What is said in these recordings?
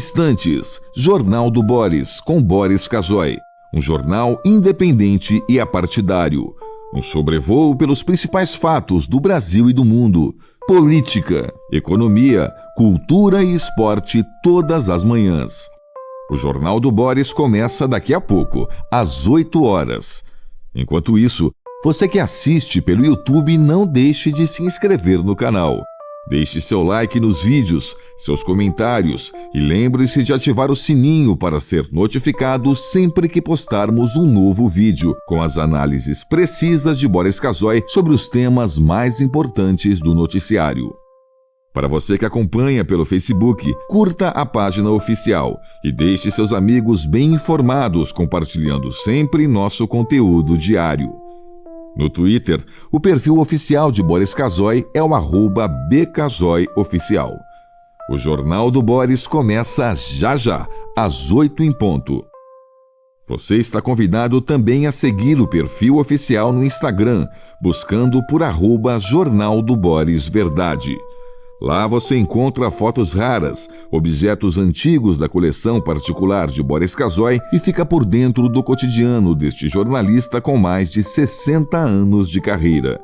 instantes, Jornal do Boris, com Boris Casoy. Um jornal independente e apartidário. Um sobrevoo pelos principais fatos do Brasil e do mundo. Política, economia, cultura e esporte todas as manhãs. O Jornal do Boris começa daqui a pouco, às 8 horas. Enquanto isso, você que assiste pelo YouTube, não deixe de se inscrever no canal. Deixe seu like nos vídeos, seus comentários e lembre-se de ativar o sininho para ser notificado sempre que postarmos um novo vídeo com as análises precisas de Boris Casoy sobre os temas mais importantes do noticiário. Para você que acompanha pelo Facebook, curta a página oficial e deixe seus amigos bem informados compartilhando sempre nosso conteúdo diário. No Twitter, o perfil oficial de Boris Casoy é o @bcasoyoficial. O Jornal do Boris começa já, às 8 em ponto. Você está convidado também a seguir o perfil oficial no Instagram, buscando por @Jornal do Boris Verdade. Lá você encontra fotos raras, objetos antigos da coleção particular de Boris Casoy e fica por dentro do cotidiano deste jornalista com mais de 60 anos de carreira.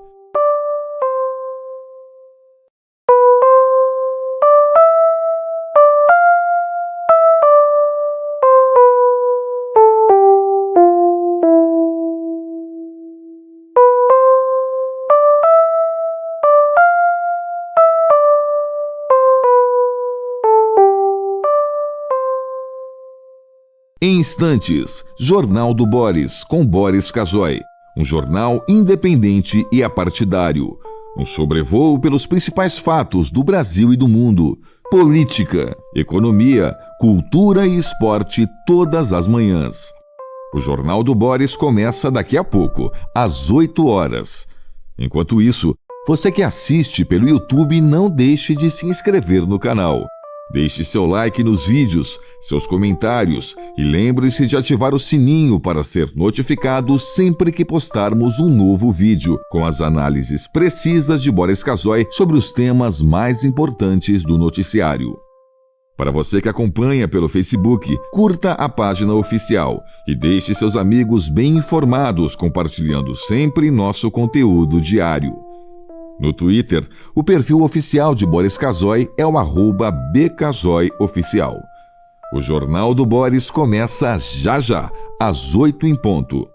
Em instantes, Jornal do Boris, com Boris Casoy. Um jornal independente e apartidário. Um sobrevoo pelos principais fatos do Brasil e do mundo. Política, economia, cultura e esporte todas as manhãs. O Jornal do Boris começa daqui a pouco, às 8 horas. Enquanto isso, você que assiste pelo YouTube, não deixe de se inscrever no canal. Deixe seu like nos vídeos, seus comentários e lembre-se de ativar o sininho para ser notificado sempre que postarmos um novo vídeo com as análises precisas de Boris Casoy sobre os temas mais importantes do noticiário. Para você que acompanha pelo Facebook, curta a página oficial e deixe seus amigos bem informados compartilhando sempre nosso conteúdo diário. No Twitter, o perfil oficial de Boris Casoy é o @bcasoyoficial. O Jornal do Boris começa já, às 8 em ponto.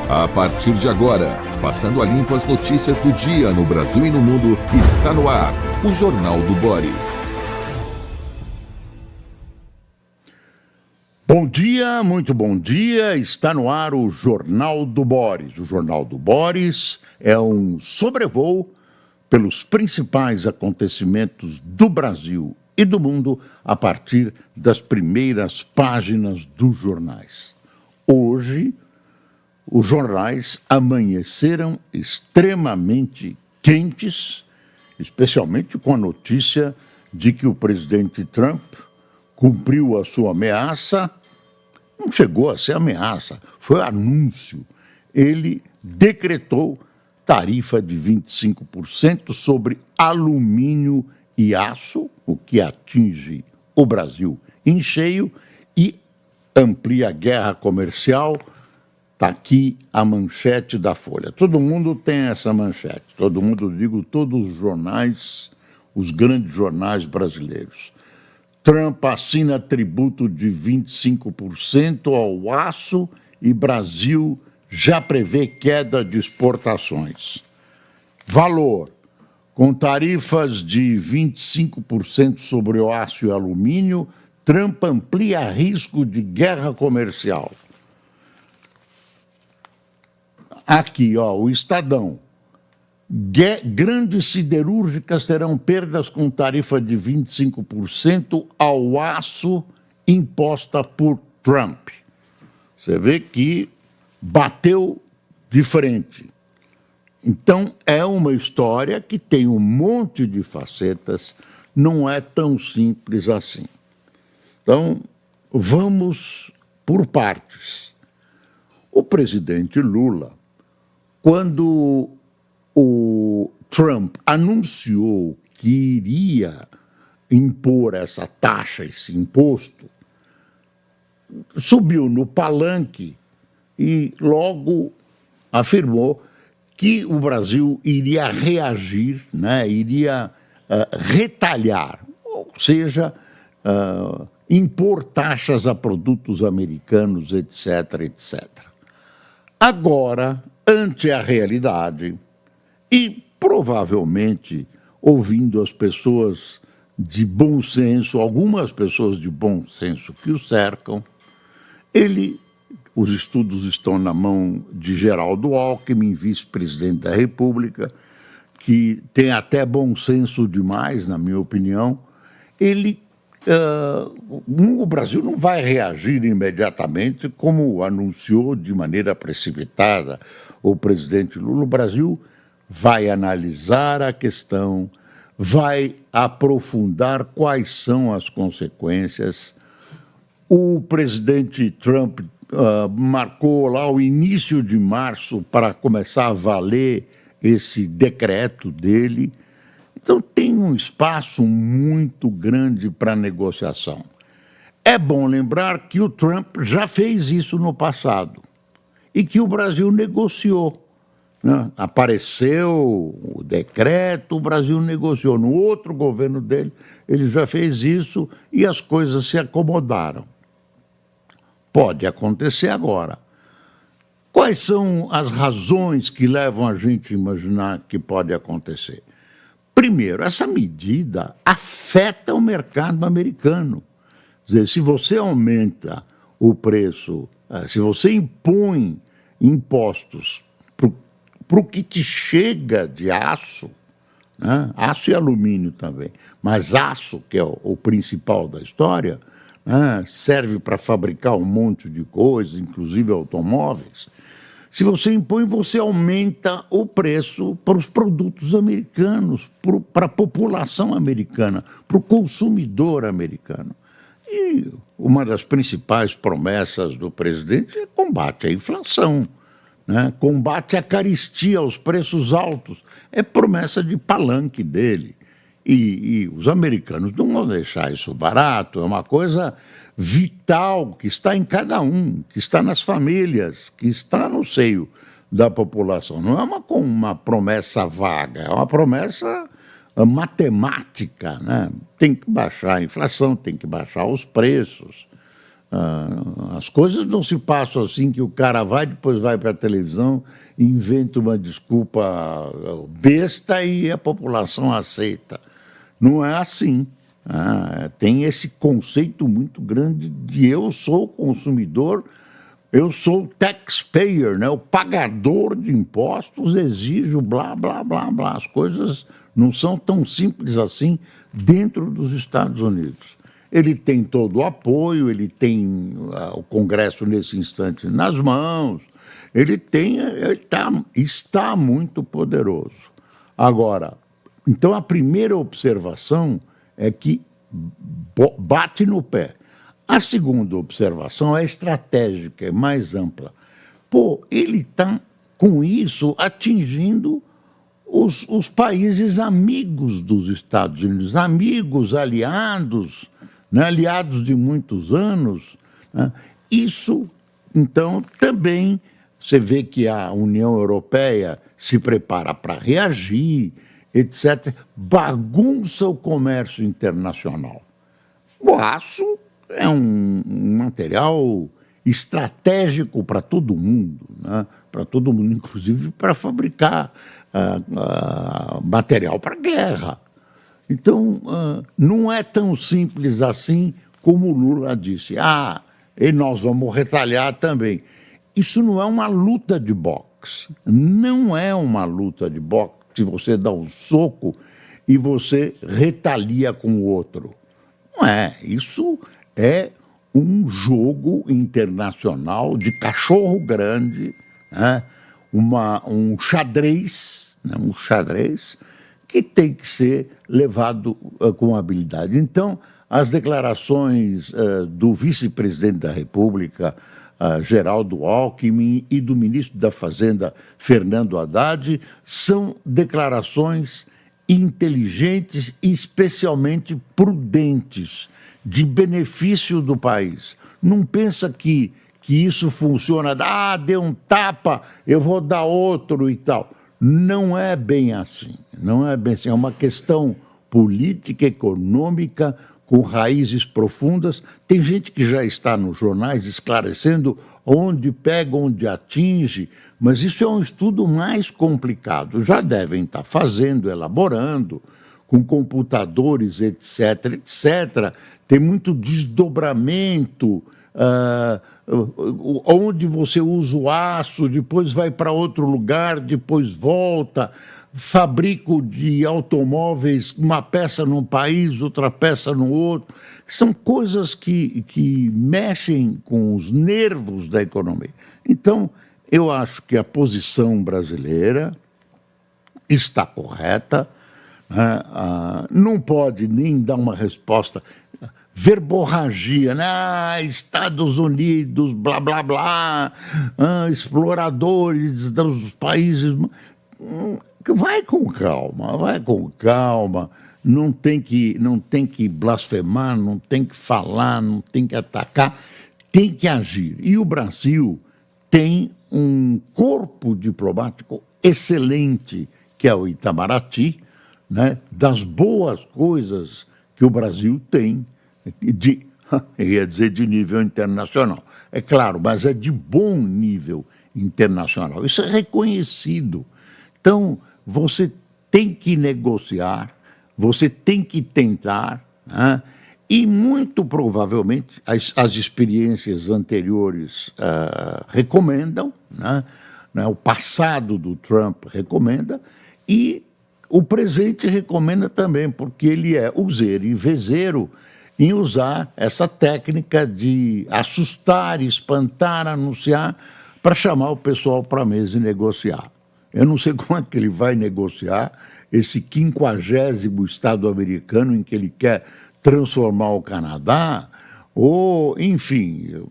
A partir de agora, passando a limpo as notícias do dia no Brasil e no mundo, está no ar o Jornal do Boris. Bom dia, muito bom dia. Está no ar o Jornal do Boris. O Jornal do Boris é um sobrevoo pelos principais acontecimentos do Brasil e do mundo a partir das primeiras páginas dos jornais. Hoje, os jornais amanheceram extremamente quentes, especialmente com a notícia de que o presidente Trump cumpriu a sua ameaça. Não chegou a ser ameaça, foi anúncio. Ele decretou tarifa de 25% sobre alumínio e aço, o que atinge o Brasil em cheio, e amplia a guerra comercial. Está aqui a manchete da Folha. Todo mundo tem essa manchete, todo mundo, digo, todos os jornais, os grandes jornais brasileiros. Trump assina tributo de 25% ao aço e Brasil já prevê queda de exportações. Valor: com tarifas de 25% sobre o aço e alumínio, Trump amplia risco de guerra comercial. Aqui, o Estadão. Grandes siderúrgicas terão perdas com tarifa de 25% ao aço imposta por Trump. Você vê que bateu de frente. Então, é uma história que tem um monte de facetas, não é tão simples assim. Então, vamos por partes. O presidente Lula, quando o Trump anunciou que iria impor essa taxa, esse imposto, subiu no palanque e logo afirmou que o Brasil iria reagir, né, iria retalhar, ou seja, impor taxas a produtos americanos, etc., etc. Agora, ante a realidade, e provavelmente ouvindo as pessoas de bom senso, algumas pessoas de bom senso que o cercam, os estudos estão na mão de Geraldo Alckmin, vice-presidente da República, que tem até bom senso demais, na minha opinião. O Brasil não vai reagir imediatamente, como anunciou de maneira precipitada o presidente Lula. O Brasil vai analisar a questão, vai aprofundar quais são as consequências. O presidente Trump marcou lá o início de março para começar a valer esse decreto dele. Então, tem um espaço muito grande para negociação. É bom lembrar que o Trump já fez isso no passado e que o Brasil negociou, né? Apareceu o decreto, o Brasil negociou. No outro governo dele, ele já fez isso e as coisas se acomodaram. Pode acontecer agora. Quais são as razões que levam a gente a imaginar que pode acontecer? Primeiro, essa medida afeta o mercado americano. Quer dizer, se você aumenta o preço, se você impõe impostos para o que te chega de aço, né? Aço e alumínio também, mas aço, que é o principal da história, né? Serve para fabricar um monte de coisas, inclusive automóveis. Se você impõe, você aumenta o preço para os produtos americanos, para a população americana, para o consumidor americano. E uma das principais promessas do presidente é combate à inflação, né? Combate à carestia, aos preços altos. É promessa de palanque dele. E os americanos não vão deixar isso barato, é uma coisa vital que está em cada um, que está nas famílias, que está no seio da população. Não é uma promessa vaga, é uma promessa matemática, né? Tem que baixar a inflação, tem que baixar os preços. As coisas não se passam assim que o cara vai, depois vai para a televisão, inventa uma desculpa besta e a população aceita. Não é assim. Tem esse conceito muito grande de eu sou consumidor, eu sou taxpayer, né? O pagador de impostos, exijo blá, blá, blá, blá. As coisas não são tão simples assim dentro dos Estados Unidos. Ele tem todo o apoio, ele tem o Congresso nesse instante nas mãos, está muito poderoso. Agora, então a primeira observação é que bate no pé. A segunda observação é estratégica, é mais ampla. Ele está, com isso, atingindo os países amigos dos Estados Unidos, amigos, aliados, né, aliados de muitos anos. Né? Isso, então, também você vê que a União Europeia se prepara para reagir, etc., bagunça o comércio internacional. O aço é um material estratégico para todo mundo, né? Para todo mundo, inclusive para fabricar material para guerra. Então, não é tão simples assim como o Lula disse. E nós vamos retalhar também. Isso não é uma luta de boxe. Não é uma luta de boxe. Se você dá um soco e você retalia com o outro. Não é. Isso é um jogo internacional de cachorro grande, né? Um xadrez, né? Um xadrez que tem que ser levado com habilidade. Então, as declarações do vice-presidente da República, Geraldo Alckmin e do ministro da Fazenda, Fernando Haddad, são declarações inteligentes e especialmente prudentes, de benefício do país. Não pensa que isso funciona, deu um tapa, eu vou dar outro e tal. Não é bem assim, não é bem assim. É uma questão política, econômica, com raízes profundas. Tem gente que já está nos jornais esclarecendo onde pega, onde atinge, mas isso é um estudo mais complicado. Já devem estar fazendo, elaborando, com computadores, etc., etc. Tem muito desdobramento, onde você usa o aço, depois vai para outro lugar, depois volta. Fabrico de automóveis, uma peça num país, outra peça no outro. São coisas que mexem com os nervos da economia. Então, eu acho que a posição brasileira está correta, né? Não pode nem dar uma resposta verborragia, né? Estados Unidos, blá, blá, blá, exploradores dos países... Vai com calma, não tem que blasfemar, não tem que falar, não tem que atacar, tem que agir. E o Brasil tem um corpo diplomático excelente, que é o Itamaraty, né, das boas coisas que o Brasil tem, eu ia dizer de nível internacional, é claro, mas é de bom nível internacional, isso é reconhecido. Então, você tem que negociar, você tem que tentar, né? E muito provavelmente as experiências anteriores recomendam, né? O passado do Trump recomenda, e o presente recomenda também, porque ele é useiro e vezeiro em usar essa técnica de assustar, espantar, anunciar, para chamar o pessoal para a mesa e negociar. Eu não sei como é que ele vai negociar esse 50º Estado americano em que ele quer transformar o Canadá, ou, enfim,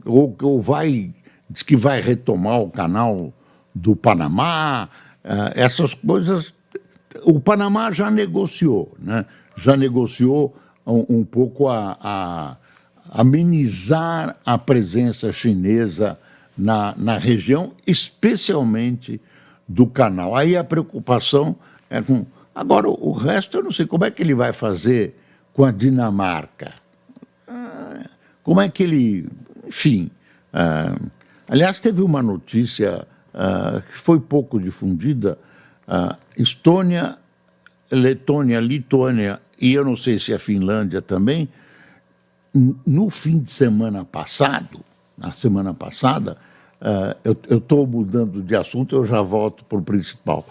diz que vai retomar o canal do Panamá, essas coisas. O Panamá já negociou, né? Já negociou um pouco a amenizar a presença chinesa na região, especialmente do canal. Aí a preocupação é com... Agora, o resto eu não sei como é que ele vai fazer com a Dinamarca. Como é que ele... Enfim. Aliás, teve uma notícia que foi pouco difundida. Estônia, Letônia, Lituânia e eu não sei se a Finlândia também, no fim de semana passado, na semana passada, eu estou mudando de assunto, eu já volto para o principal.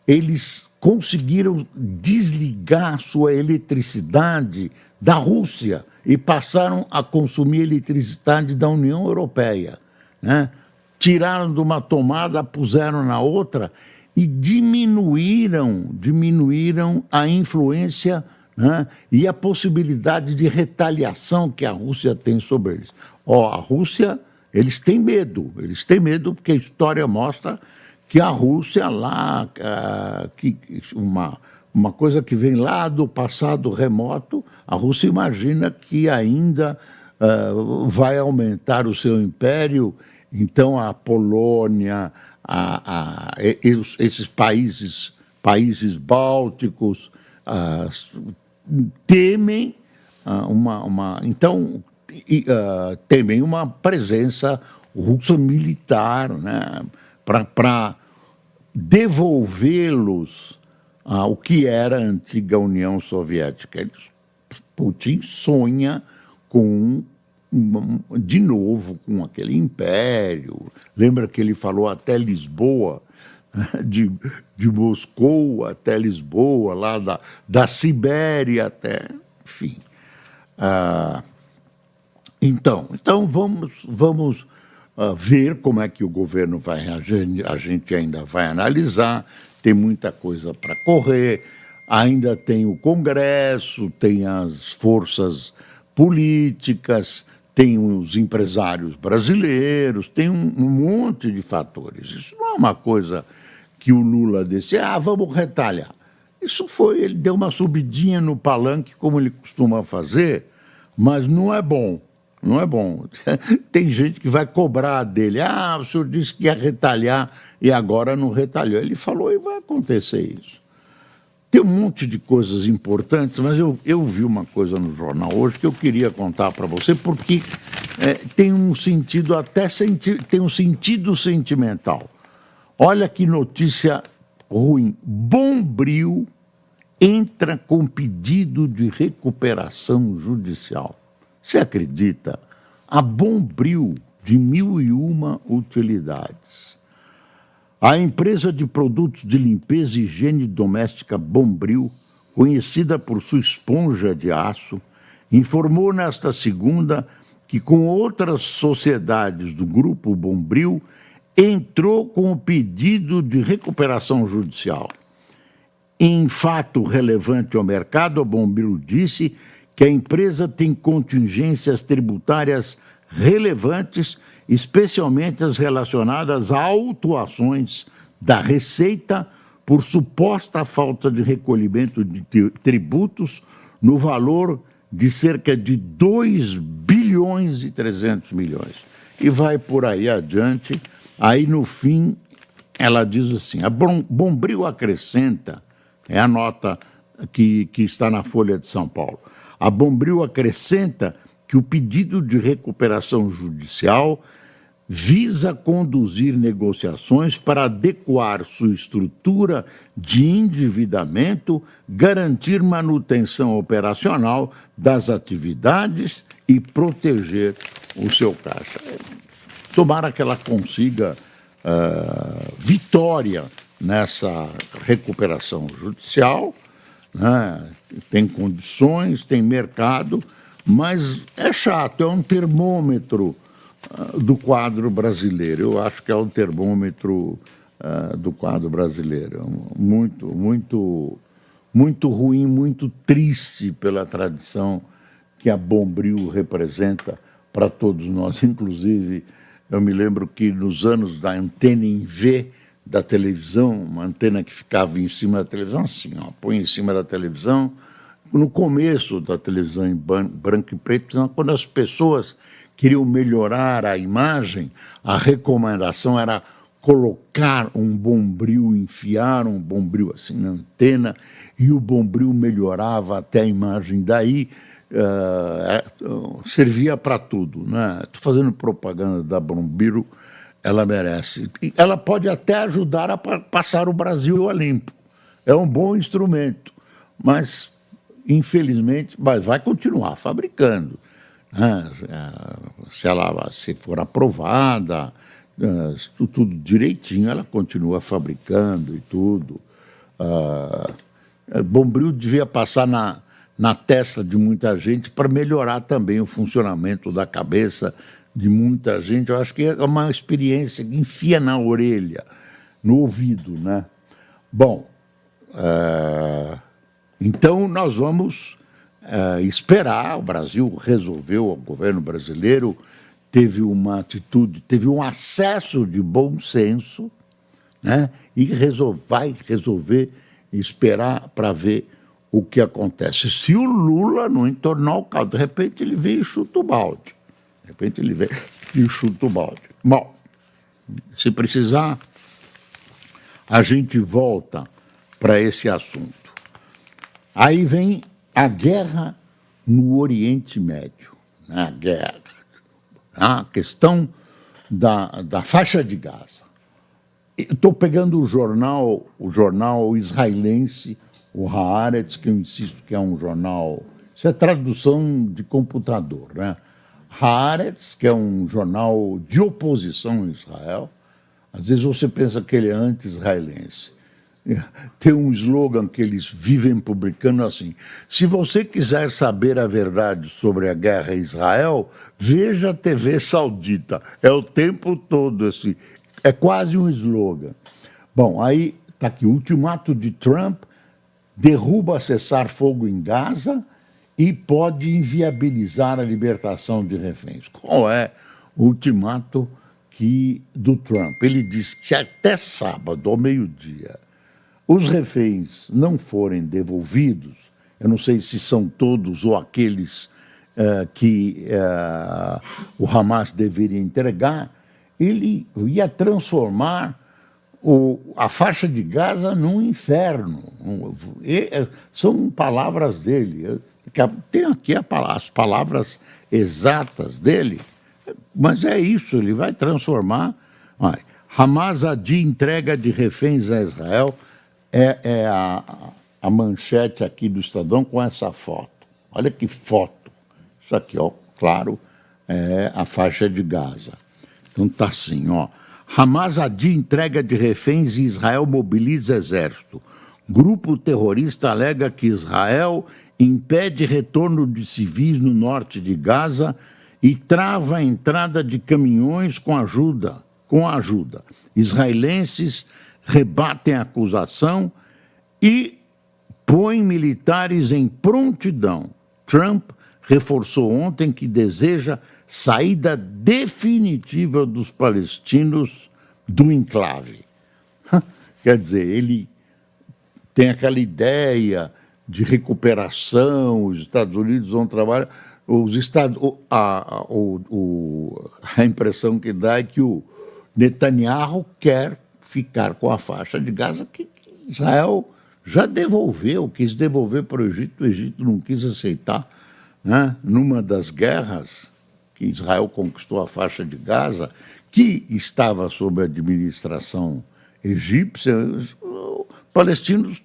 Eles conseguiram desligar sua eletricidade da Rússia e passaram a consumir eletricidade da União Europeia, né? Tiraram de uma tomada, puseram na outra e diminuíram a influência, né, e a possibilidade de retaliação que a Rússia tem sobre eles. A Rússia... Eles têm medo porque a história mostra que a Rússia lá, uma coisa que vem lá do passado remoto, a Rússia imagina que ainda vai aumentar o seu império, então a Polônia, esses países bálticos temem então... temem uma presença russa militar, né, para devolvê-los ao que era a antiga União Soviética. Putin sonha de novo com aquele império. Lembra que ele falou até Lisboa, de Moscou até Lisboa, lá da Sibéria até... Enfim... Então vamos ver como é que o governo vai reagir, a gente ainda vai analisar, tem muita coisa para correr, ainda tem o Congresso, tem as forças políticas, tem os empresários brasileiros, tem um monte de fatores. Isso não é uma coisa que o Lula disse, vamos retalhar. Isso foi, ele deu uma subidinha no palanque, como ele costuma fazer, mas não é bom. Não é bom. Tem gente que vai cobrar dele. O senhor disse que ia retalhar e agora não retalhou. Ele falou e vai acontecer isso. Tem um monte de coisas importantes, mas eu vi uma coisa no jornal hoje que eu queria contar para você, porque tem um sentido tem um sentido sentimental. Olha que notícia ruim. Bombril entra com pedido de recuperação judicial. Você acredita? A Bombril, de 1.001 utilidades. A empresa de produtos de limpeza e higiene doméstica Bombril, conhecida por sua esponja de aço, informou nesta segunda que, com outras sociedades do grupo Bombril, entrou com o pedido de recuperação judicial. Em fato relevante ao mercado, a Bombril disse que a empresa tem contingências tributárias relevantes, especialmente as relacionadas a autuações da Receita por suposta falta de recolhimento de tributos no valor de cerca de 2 bilhões e 300 milhões. E vai por aí adiante. Aí, no fim, ela diz assim, a Bombril acrescenta, é a nota que está na Folha de São Paulo, a Bombril acrescenta que o pedido de recuperação judicial visa conduzir negociações para adequar sua estrutura de endividamento, garantir manutenção operacional das atividades e proteger o seu caixa. Tomara que ela consiga vitória nessa recuperação judicial, né? Tem condições, tem mercado, mas é chato, é um termômetro do quadro brasileiro. Eu acho que é um termômetro do quadro brasileiro. Muito, muito, muito ruim, muito triste pela tradição que a Bombril representa para todos nós. Inclusive, eu me lembro que nos anos da antena em V da televisão, uma antena que ficava em cima da televisão, assim, põe em cima da televisão, no começo da televisão em branco e preto, quando as pessoas queriam melhorar a imagem, a recomendação era colocar um Bombril, enfiar um Bombril assim na antena, e o Bombril melhorava até a imagem. Daí servia para tudo, né? Estou fazendo propaganda da Bombril, ela merece. E ela pode até ajudar a passar o Brasil a limpo. É um bom instrumento, mas, infelizmente, vai continuar fabricando. Se ela for aprovada, tudo direitinho, ela continua fabricando e tudo. Bombril devia passar na testa de muita gente para melhorar também o funcionamento da cabeça de muita gente. Eu acho que é uma experiência que enfia na orelha, no ouvido, né? Bom, então nós vamos esperar. O Brasil resolveu, o governo brasileiro teve uma atitude, teve um acesso de bom senso, né? E vai resolver esperar para ver o que acontece. Se o Lula não entornar o caldo, de repente ele vem e chuta o balde. De repente ele vem e chuta o balde. Bom, se precisar, a gente volta para esse assunto. Aí vem a guerra no Oriente Médio, né? A guerra, a questão da faixa de Gaza. Estou pegando o jornal israelense, o Haaretz, que eu insisto que é um jornal, isso é tradução de computador, né? Haaretz, que é um jornal de oposição a Israel. Às vezes você pensa que ele é anti-israelense. Tem um slogan que eles vivem publicando assim: se você quiser saber a verdade sobre a guerra em Israel, veja a TV saudita. É o tempo todo assim. É quase um slogan. Bom, aí está aqui: o ultimato de Trump derruba cessar-fogo em Gaza e pode inviabilizar a libertação de reféns. Qual é o ultimato do Trump? Ele diz que se até sábado, ao meio-dia, os reféns não forem devolvidos, eu não sei se são todos ou aqueles que o Hamas deveria entregar, ele ia transformar a faixa de Gaza num inferno. São palavras dele. Tem aqui as palavras exatas dele, mas é isso, ele vai transformar. Hamas adia entrega de reféns a Israel, é a manchete aqui do Estadão com essa foto. Olha que foto. Isso aqui, ó, claro, é a faixa de Gaza. Então tá assim, ó. Hamas adia entrega de reféns e Israel mobiliza exército. Grupo terrorista alega que Israel impede retorno de civis no norte de Gaza e trava a entrada de caminhões com ajuda. Israelenses rebatem a acusação e põem militares em prontidão. Trump reforçou ontem que deseja saída definitiva dos palestinos do enclave. Quer dizer, ele tem aquela ideia de recuperação, os Estados Unidos vão trabalhar, a impressão que dá é que o Netanyahu quer ficar com a faixa de Gaza que Israel já devolveu, quis devolver para o Egito não quis aceitar, né? Numa das guerras que Israel conquistou a faixa de Gaza, que estava sob a administração egípcia, os palestinos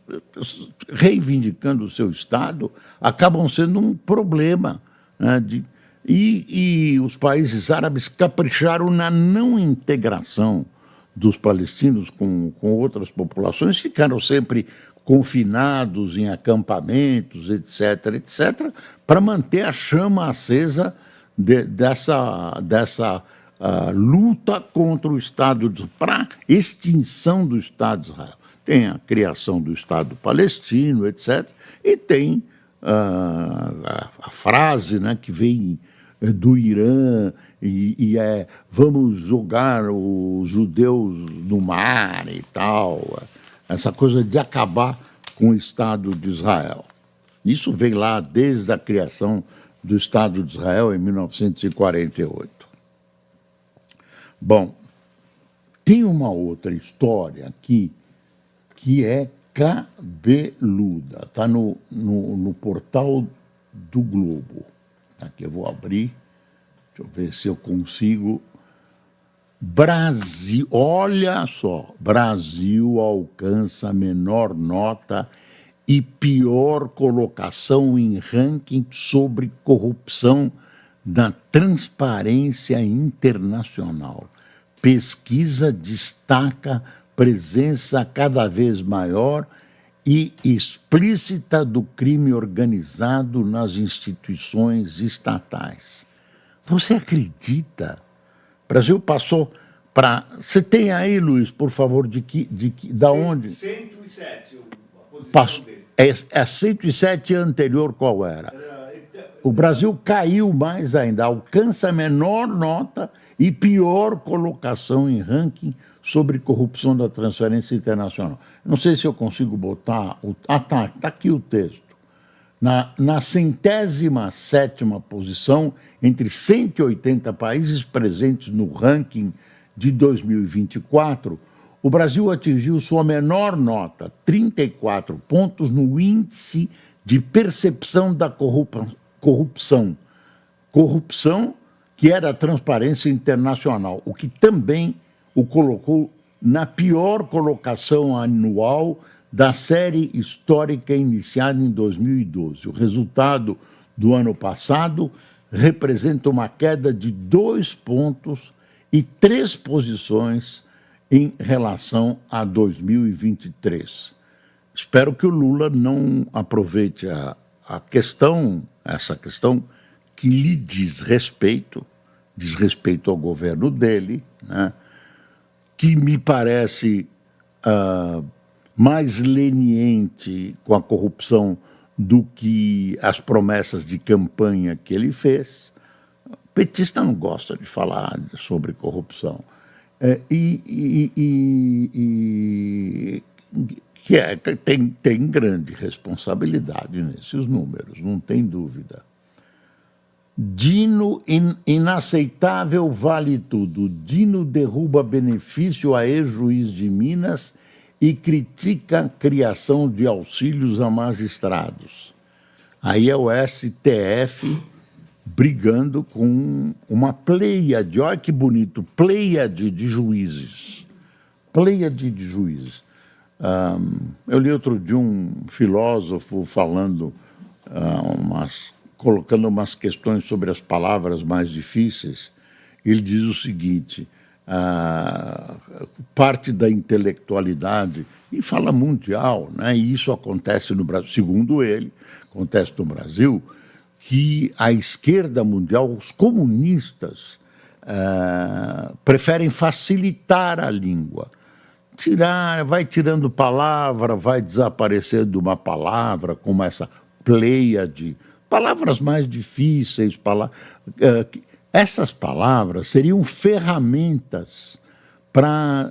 reivindicando o seu Estado acabam sendo um problema, né? E os países árabes capricharam na não integração dos palestinos com outras populações, ficaram sempre confinados em acampamentos, etc., para manter a chama acesa dessa luta contra o Estado, para extinção do Estado de Israel. Tem a criação do Estado palestino, etc., e tem a frase, né, que vem do Irã, e é vamos jogar os judeus no mar e tal, essa coisa de acabar com o Estado de Israel. Isso vem lá desde a criação do Estado de Israel em 1948. Bom, tem uma outra história aqui que é cabeluda, está no portal do Globo. Aqui eu vou abrir, deixa eu ver se eu consigo. Brasil, olha só, Brasil alcança a menor nota e pior colocação em ranking sobre corrupção da Transparência Internacional. Pesquisa destaca presença cada vez maior e explícita do crime organizado nas instituições estatais. Você acredita? O Brasil passou para... Você tem aí, Luiz, por favor, da onde? 107, a posição passou, dele. A 107 anterior qual era? O Brasil caiu mais ainda, alcança a menor nota e pior colocação em ranking sobre corrupção da Transparência Internacional. Não sei se eu consigo botar... tá aqui o texto. Na 107ª posição, entre 180 países presentes no ranking de 2024, o Brasil atingiu sua menor nota, 34 pontos, no índice de percepção da corrupção. Corrupção que é da Transparência Internacional, o que também o colocou na pior colocação anual da série histórica iniciada em 2012. O resultado do ano passado representa uma queda de 2 pontos e 3 posições em relação a 2023. Espero que o Lula não aproveite essa questão que lhe diz respeito ao governo dele, né, que me parece mais leniente com a corrupção do que as promessas de campanha que ele fez. O petista não gosta de falar sobre corrupção. Tem grande responsabilidade nesses números, não tem dúvida. Dino inaceitável vale tudo. Dino derruba benefício a ex-juiz de Minas e critica a criação de auxílios a magistrados. Aí é o STF brigando com uma pleiade, olha que bonito, pleiade de juízes. Pleiade de juízes. Eu li outro dia um filósofo falando, colocando umas questões sobre as palavras mais difíceis. Ele diz o seguinte: parte da intelectualidade, e fala mundial, né? E isso acontece no Brasil, segundo ele, acontece no Brasil, que a esquerda mundial, os comunistas, preferem facilitar a língua. Vai tirando palavra, vai desaparecendo uma palavra, como essa pleiade, palavras mais difíceis, essas palavras seriam ferramentas para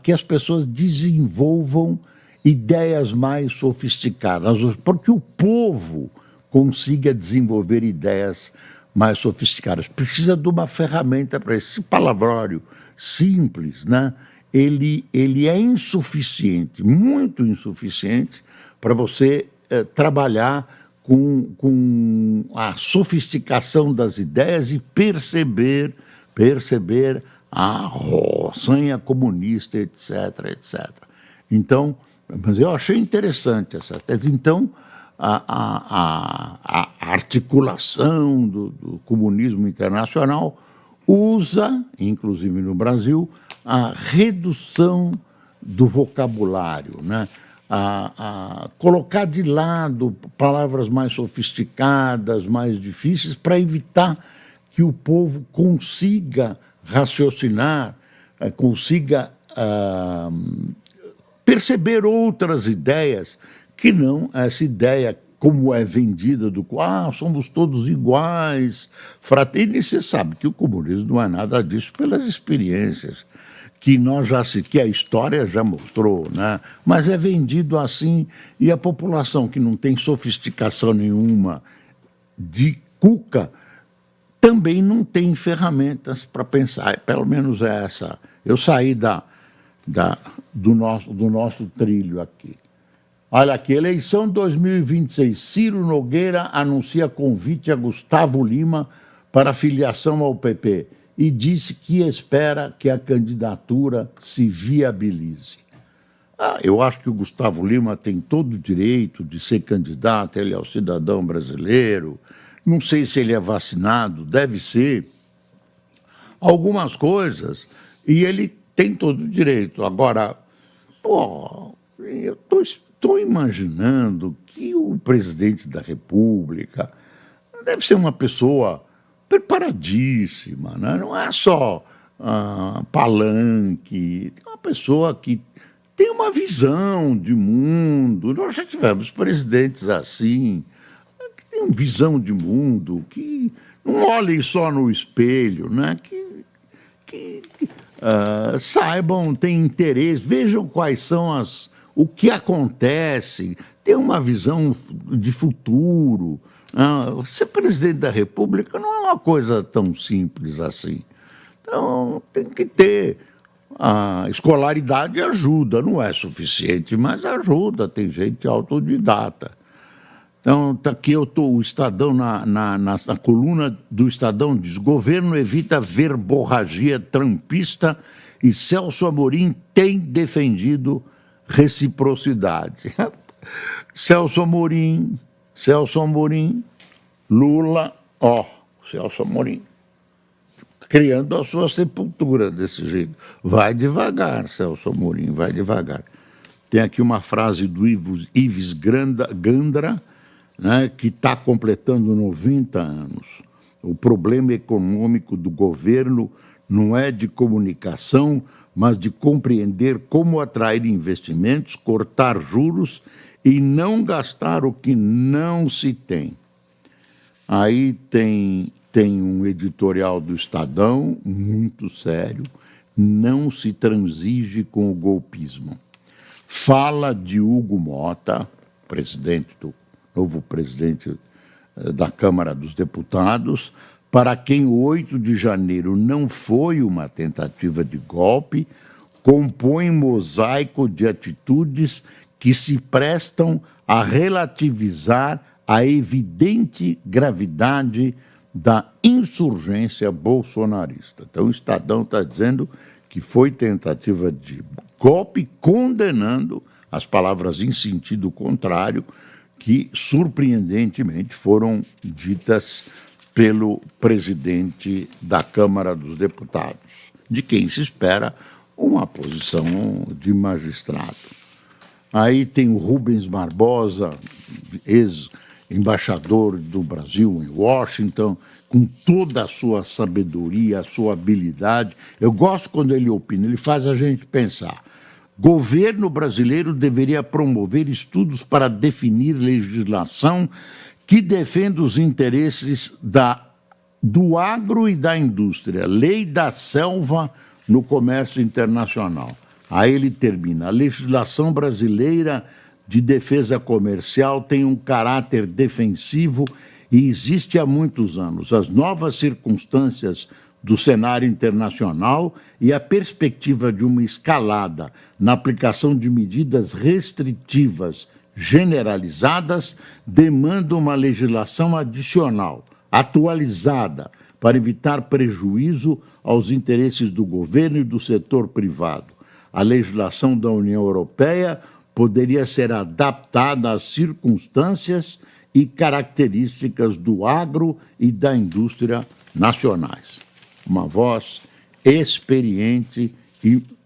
que as pessoas desenvolvam ideias mais sofisticadas, porque o povo consiga desenvolver ideias mais sofisticadas. Precisa de uma ferramenta para esse palavrão simples, né? Ele é insuficiente, muito insuficiente, para você trabalhar com a sofisticação das ideias e perceber a sanha comunista, etc, etc. Então, mas eu achei interessante essa tese. Então, a articulação do comunismo internacional usa, inclusive no Brasil, a redução do vocabulário, né? A colocar de lado palavras mais sofisticadas, mais difíceis, para evitar que o povo consiga raciocinar, consiga perceber outras ideias, que não essa ideia como é vendida somos todos iguais, e você sabe que o comunismo não é nada disso pelas experiências que a história já mostrou, né? Mas é vendido assim, e a população que não tem sofisticação nenhuma de cuca também não tem ferramentas para pensar, pelo menos é essa. Eu saí do nosso trilho aqui. Olha aqui, eleição 2026, Ciro Nogueira anuncia convite a Gustavo Lima para filiação ao PP e disse que espera que a candidatura se viabilize. Eu acho que o Gustavo Lima tem todo o direito de ser candidato, ele é o cidadão brasileiro, não sei se ele é vacinado, deve ser, algumas coisas, e ele tem todo o direito. Agora, eu estou imaginando que o presidente da República deve ser uma pessoa preparadíssima, né? Não é só palanque, é uma pessoa que tem uma visão de mundo. Nós já tivemos presidentes assim, que têm uma visão de mundo, que não olhem só no espelho, né? Que saibam, têm interesse, vejam quais são o que acontece, tem uma visão de futuro. Ser presidente da República não é uma coisa tão simples assim. Então, tem que ter. A escolaridade ajuda, não é suficiente, mas ajuda, tem gente autodidata. Então, está aqui o Estadão, na coluna do Estadão, diz: governo evita verborragia trumpista e Celso Amorim tem defendido reciprocidade. Celso Amorim, Lula, Celso Amorim, criando a sua sepultura desse jeito. Vai devagar, Celso Amorim, vai devagar. Tem aqui uma frase do Ives Gandra, né, que está completando 90 anos. O problema econômico do governo não é de comunicação, mas de compreender como atrair investimentos, cortar juros e não gastar o que não se tem. Aí tem um editorial do Estadão, muito sério, não se transige com o golpismo. Fala de Hugo Mota, novo presidente da Câmara dos Deputados, para quem o 8 de janeiro não foi uma tentativa de golpe, compõe mosaico de atitudes que se prestam a relativizar a evidente gravidade da insurgência bolsonarista. Então, o Estadão está dizendo que foi tentativa de golpe, condenando as palavras em sentido contrário, que, surpreendentemente, foram ditas pelo presidente da Câmara dos Deputados, de quem se espera uma posição de magistrado. Aí tem o Rubens Barbosa, ex-embaixador do Brasil em Washington, com toda a sua sabedoria, a sua habilidade. Eu gosto quando ele opina, ele faz a gente pensar. Governo brasileiro deveria promover estudos para definir legislação que defenda os interesses do agro e da indústria, lei da selva no comércio internacional. Aí ele termina, a legislação brasileira de defesa comercial tem um caráter defensivo e existe há muitos anos. As novas circunstâncias do cenário internacional e a perspectiva de uma escalada na aplicação de medidas restritivas generalizadas demandam uma legislação adicional, atualizada, para evitar prejuízo aos interesses do governo e do setor privado. A legislação da União Europeia poderia ser adaptada às circunstâncias e características do agro e da indústria nacionais. Uma voz experiente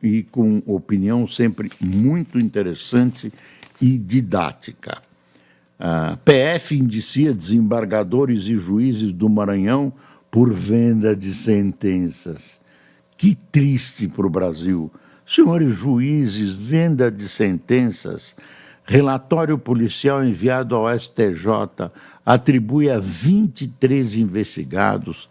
e com opinião sempre muito interessante e didática. A PF indicia desembargadores e juízes do Maranhão por venda de sentenças. Que triste para o Brasil. Senhores juízes, venda de sentenças. Relatório policial enviado ao STJ atribui a 23 investigados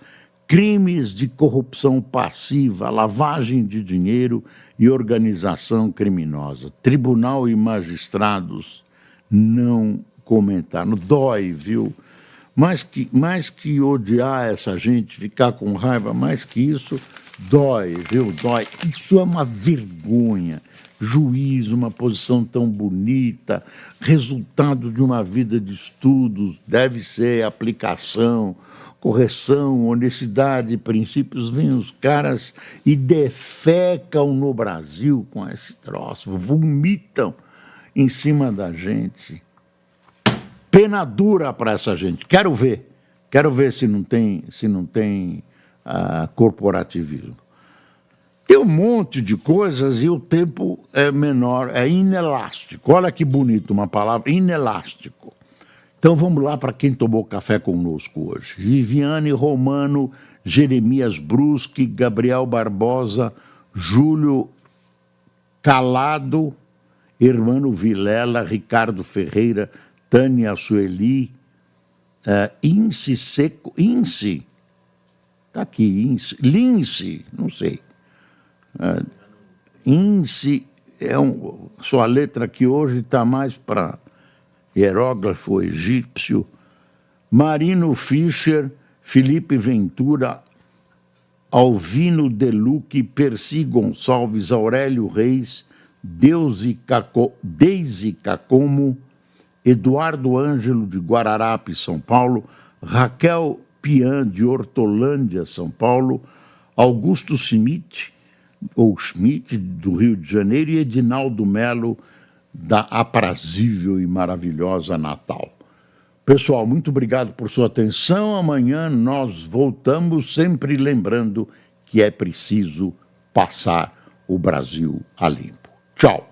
crimes de corrupção passiva, lavagem de dinheiro e organização criminosa. Tribunal e magistrados não comentaram. Dói, viu? Mais que odiar essa gente, ficar com raiva, mais que isso, dói, viu? Dói. Isso é uma vergonha. Juiz, uma posição tão bonita, resultado de uma vida de estudos, deve ser aplicação, correção, honestidade, princípios. Vêm os caras e defecam no Brasil com esse troço, vomitam em cima da gente. Pena dura para essa gente. Quero ver se não tem corporativismo. Tem um monte de coisas e o tempo é menor, é inelástico. Olha que bonito uma palavra, inelástico. Então vamos lá para quem tomou café conosco hoje. Viviane Romano, Jeremias Bruschi, Gabriel Barbosa, Júlio Calado, Hermano Vilela, Ricardo Ferreira, Tânia Sueli, Ince Seco, Ince, está aqui, Ince, Lince, não sei. Ince, sua letra aqui hoje está mais para hierógrafo egípcio. Marino Fischer, Felipe Ventura, Alvino Deluque, Percy Gonçalves, Aurélio Reis, Deise Cacomo, Eduardo Ângelo de Guararapes, São Paulo, Raquel Pian de Hortolândia, São Paulo, Augusto Schmidt, do Rio de Janeiro, e Edinaldo Melo, da aprazível e maravilhosa Natal. Pessoal, muito obrigado por sua atenção. Amanhã nós voltamos, sempre lembrando que é preciso passar o Brasil a limpo. Tchau.